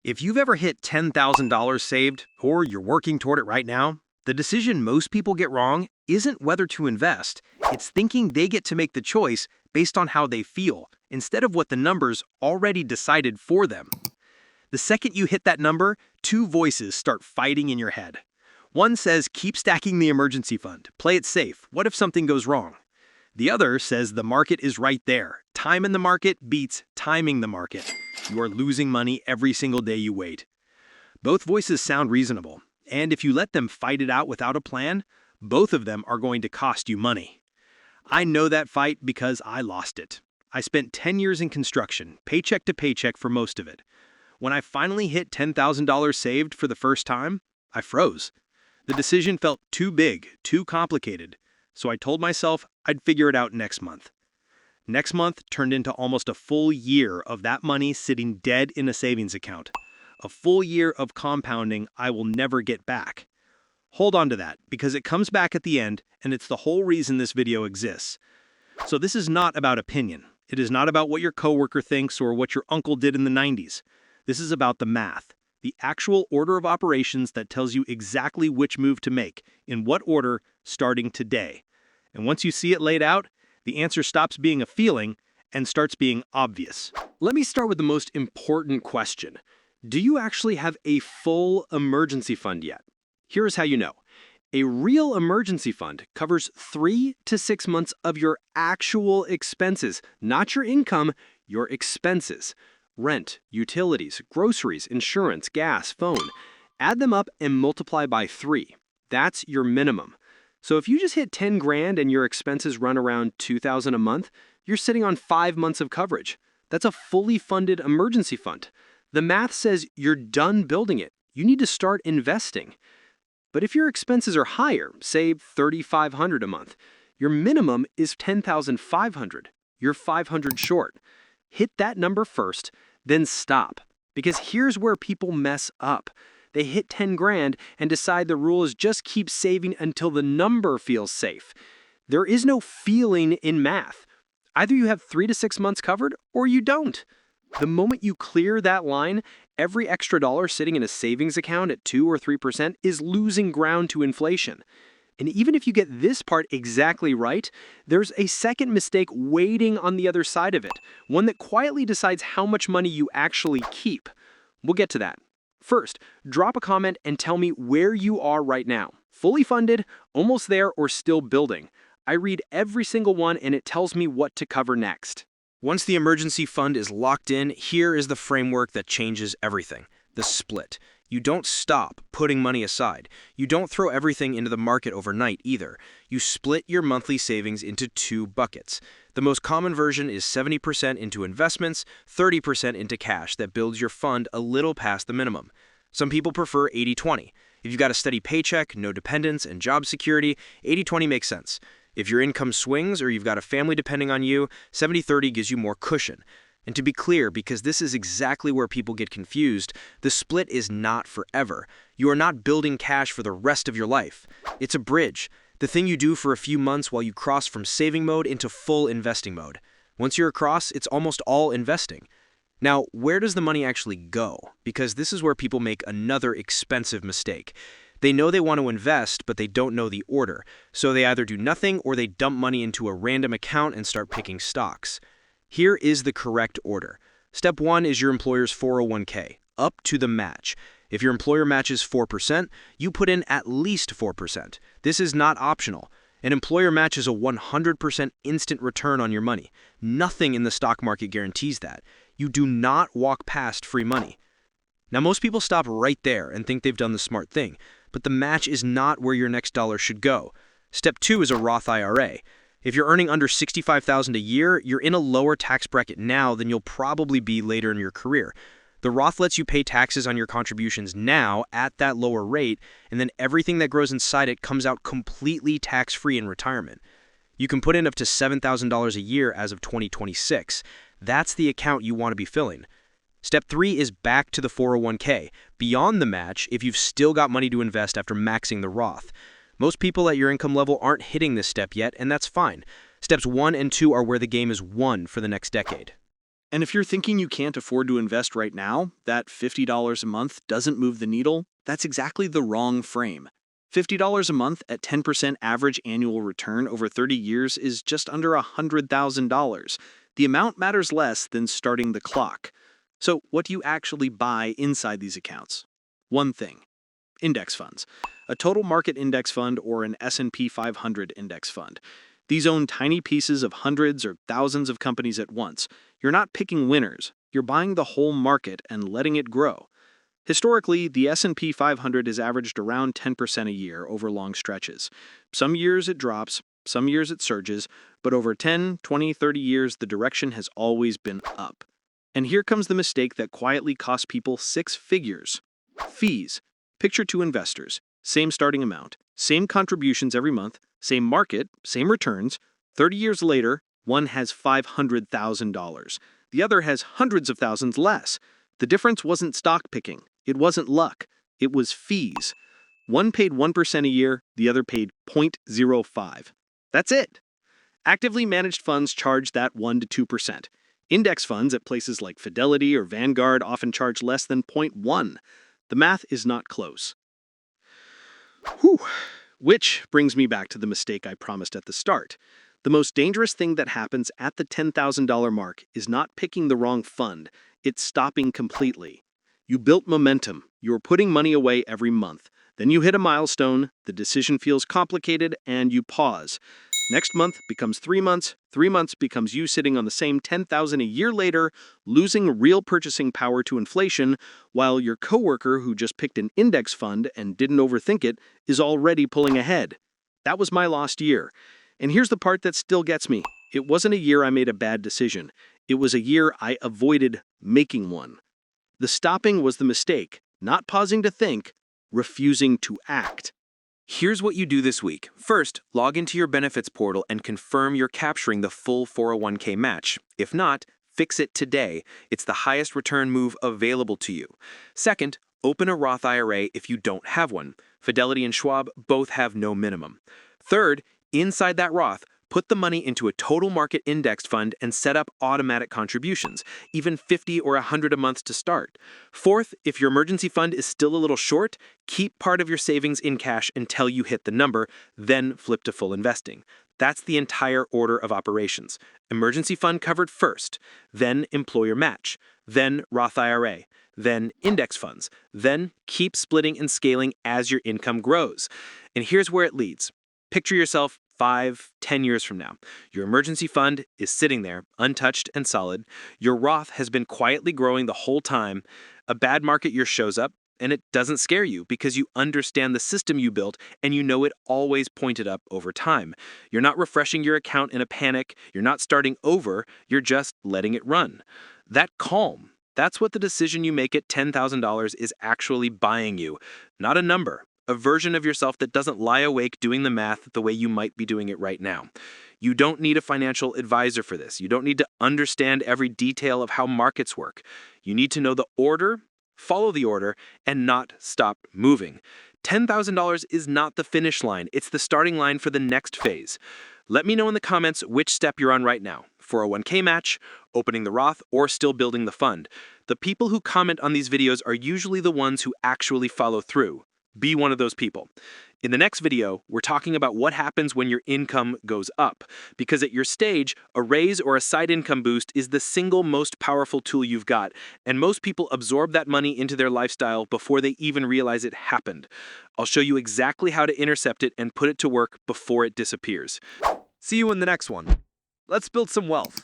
If you've ever hit $10,000 saved, or you're working toward it right now, the decision most people get wrong isn't whether to invest. It's thinking they get to make the choice based on how they feel, instead of what the numbers already decided for them. The second you hit that number, two voices start fighting in your head. One says, keep stacking the emergency fund, play it safe, what if something goes wrong? The other says the market is right there. Time in the market beats timing the market. You are losing money every single day you wait. Both voices sound reasonable, and if you let them fight it out without a plan, both of them are going to cost you money. I know that fight because I lost it. I spent 10 years in construction, paycheck to paycheck for most of it. When I finally hit $10,000 saved for the first time, I froze. The decision felt too big, too complicated, so I told myself I'd figure it out next month. Next month turned into almost a full year of that money sitting dead in a savings account. A full year of compounding I will never get back. Hold on to that, because it comes back at the end, and it's the whole reason this video exists. So this is not about opinion. It is not about what your coworker thinks or what your uncle did in the 90s. This is about the math, the actual order of operations that tells you exactly which move to make, in what order, starting today. And once you see it laid out, the answer stops being a feeling and starts being obvious. Let me start with the most important question. Do you actually have a full emergency fund yet? Here's how you know. A real emergency fund covers 3 to 6 months of your actual expenses, not your income, your expenses. Rent, utilities, groceries, insurance, gas, phone. Add them up and multiply by 3. That's your minimum. So if you just hit 10 grand and your expenses run around $2,000 a month, you're sitting on 5 months of coverage. That's a fully funded emergency fund. The math says you're done building it. You need to start investing. But if your expenses are higher, say $3,500 a month, your minimum is $10,500. You're $500 short. Hit that number first, then stop. Because here's where people mess up. They hit 10 grand and decide the rule is just keep saving until the number feels safe. There is no feeling in math. Either you have 3 to 6 months covered or you don't. The moment you clear that line, every extra dollar sitting in a savings account at 2 or 3% is losing ground to inflation. And even if you get this part exactly right, there's a second mistake waiting on the other side of it, one that quietly decides how much money you actually keep. We'll get to that. First, drop a comment and tell me where you are right now. Fully funded, almost there, or still building. I read every single one and it tells me what to cover next. Once the emergency fund is locked in, here is the framework that changes everything. The split. You don't stop putting money aside. You don't throw everything into the market overnight either. You split your monthly savings into 2 buckets. The most common version is 70% into investments, 30% into cash that builds your fund a little past the minimum. Some people prefer 80-20. If you've got a steady paycheck, no dependents, and job security, 80-20 makes sense. If your income swings or you've got a family depending on you, 70-30 gives you more cushion. And to be clear, because this is exactly where people get confused, the split is not forever. You are not building cash for the rest of your life. It's a bridge, the thing you do for a few months while you cross from saving mode into full investing mode. Once you're across, it's almost all investing. Now, where does the money actually go? Because this is where people make another expensive mistake. They know they want to invest, but they don't know the order. So they either do nothing or they dump money into a random account and start picking stocks. Here is the correct order. Step 1 is your employer's 401k, up to the match. If your employer matches 4%, you put in at least 4%. This is not optional. An employer matches a 100% instant return on your money. Nothing in the stock market guarantees that. You do not walk past free money. Now, most people stop right there and think they've done the smart thing, but the match is not where your next dollar should go. Step 2 is a Roth IRA. If you're earning under $65,000 a year, you're in a lower tax bracket now than you'll probably be later in your career. The Roth lets you pay taxes on your contributions now at that lower rate, and then everything that grows inside it comes out completely tax-free in retirement. You can put in up to $7,000 a year as of 2026. That's the account you want to be filling. Step 3 is back to the 401k, beyond the match if you've still got money to invest after maxing the Roth. Most people at your income level aren't hitting this step yet, and that's fine. Steps 1 and 2 are where the game is won for the next decade. And if you're thinking you can't afford to invest right now, that $50 a month doesn't move the needle, that's exactly the wrong frame. $50 a month at 10% average annual return over 30 years is just under $100,000. The amount matters less than starting the clock. So, what do you actually buy inside these accounts? One thing: index funds. A total market index fund or an S&P 500 index fund. These own tiny pieces of hundreds or thousands of companies at once. You're not picking winners. You're buying the whole market and letting it grow. Historically, the S&P 500 has averaged around 10% a year over long stretches. Some years it drops, some years it surges, but over 10, 20, 30 years the direction has always been up. And here comes the mistake that quietly costs people six figures. Fees. Picture two investors. Same starting amount, same contributions every month, same market, same returns. 30 years later, one has $500,000. The other has hundreds of thousands less. The difference wasn't stock picking. It wasn't luck. It was fees. One paid 1% a year, the other paid 0.05. That's it. Actively managed funds charge that 1 to 2%. Index funds at places like Fidelity or Vanguard often charge less than 0.1. The math is not close. Whew. Which brings me back to the mistake I promised at the start. The most dangerous thing that happens at the $10,000 mark is not picking the wrong fund, it's stopping completely. You built momentum, you were putting money away every month. Then you hit a milestone, the decision feels complicated, and you pause. Next month becomes 3 months, 3 months becomes you sitting on the same $10,000 a year later, losing real purchasing power to inflation, while your coworker who just picked an index fund and didn't overthink it is already pulling ahead. That was my lost year. And here's the part that still gets me. It wasn't a year I made a bad decision. It was a year I avoided making one. The stopping was the mistake, not pausing to think, refusing to act. Here's what you do this week. First, log into your benefits portal and confirm you're capturing the full 401k match. If not, fix it today. It's the highest return move available to you. Second, open a Roth IRA if you don't have one. Fidelity and Schwab both have no minimum. Third, inside that Roth, put the money into a total market indexed fund and set up automatic contributions, even 50 or 100 a month to start. Fourth, if your emergency fund is still a little short, keep part of your savings in cash until you hit the number, then flip to full investing. That's the entire order of operations. Emergency fund covered first, then employer match, then Roth IRA, then index funds, then keep splitting and scaling as your income grows. And here's where it leads. Picture yourself 5, 10 years from now. Your emergency fund is sitting there, untouched and solid. Your Roth has been quietly growing the whole time. A bad market year shows up, and it doesn't scare you because you understand the system you built and you know it always pointed up over time. You're not refreshing your account in a panic. You're not starting over. You're just letting it run. That calm, that's what the decision you make at $10,000 is actually buying you, not a number. A version of yourself that doesn't lie awake doing the math the way you might be doing it right now. You don't need a financial advisor for this. You don't need to understand every detail of how markets work. You need to know the order, follow the order, and not stop moving. $10,000 is not the finish line. It's the starting line for the next phase. Let me know in the comments which step you're on right now. 401k match, opening the Roth, or still building the fund. The people who comment on these videos are usually the ones who actually follow through. Be one of those people. In the next video, we're talking about what happens when your income goes up. Because at your stage, a raise or a side income boost is the single most powerful tool you've got, and most people absorb that money into their lifestyle before they even realize it happened. I'll show you exactly how to intercept it and put it to work before it disappears. See you in the next one. Let's build some wealth.